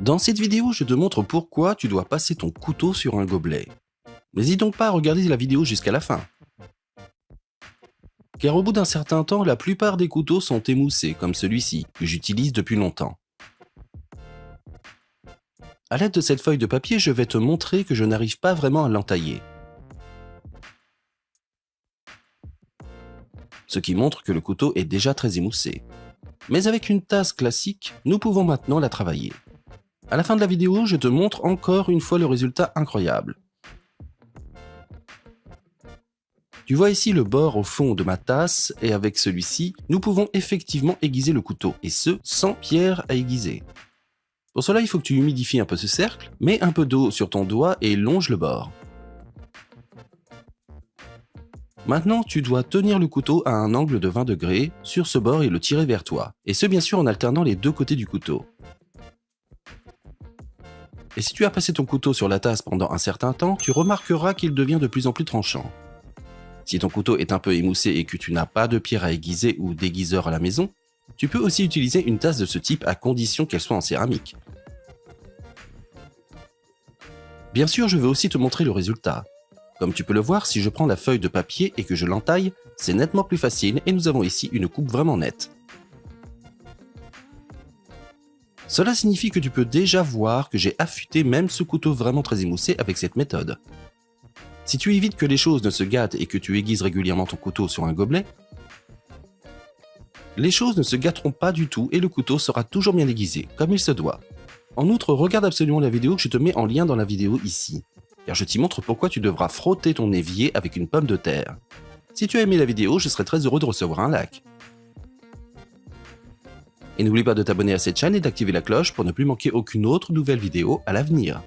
Dans cette vidéo, je te montre pourquoi tu dois passer ton couteau sur un gobelet. N'hésite donc pas à regarder la vidéo jusqu'à la fin. Car au bout d'un certain temps, la plupart des couteaux sont émoussés, comme celui-ci, que j'utilise depuis longtemps. À l'aide de cette feuille de papier, je vais te montrer que je n'arrive pas vraiment à l'entailler. Ce qui montre que le couteau est déjà très émoussé. Mais avec une tasse classique, nous pouvons maintenant la travailler. À la fin de la vidéo, je te montre encore une fois le résultat incroyable. Tu vois ici le bord au fond de ma tasse et avec celui-ci, nous pouvons effectivement aiguiser le couteau et ce, sans pierre à aiguiser. Pour cela, il faut que tu humidifies un peu ce cercle, mets un peu d'eau sur ton doigt et longe le bord. Maintenant, tu dois tenir le couteau à un angle de 20 degrés sur ce bord et le tirer vers toi, et ce bien sûr en alternant les deux côtés du couteau. Et si tu as passé ton couteau sur la tasse pendant un certain temps, tu remarqueras qu'il devient de plus en plus tranchant. Si ton couteau est un peu émoussé et que tu n'as pas de pierre à aiguiser ou d'aiguiseur à la maison, tu peux aussi utiliser une tasse de ce type à condition qu'elle soit en céramique. Bien sûr, je vais aussi te montrer le résultat. Comme tu peux le voir, si je prends la feuille de papier et que je l'entaille, c'est nettement plus facile et nous avons ici une coupe vraiment nette. Cela signifie que tu peux déjà voir que j'ai affûté même ce couteau vraiment très émoussé avec cette méthode. Si tu évites que les choses ne se gâtent et que tu aiguises régulièrement ton couteau sur un gobelet, les choses ne se gâteront pas du tout et le couteau sera toujours bien aiguisé, comme il se doit. En outre, regarde absolument la vidéo que je te mets en lien dans la vidéo ici, car je t'y montre pourquoi tu devras frotter ton évier avec une pomme de terre. Si tu as aimé la vidéo, je serais très heureux de recevoir un like. Et n'oublie pas de t'abonner à cette chaîne et d'activer la cloche pour ne plus manquer aucune autre nouvelle vidéo à l'avenir.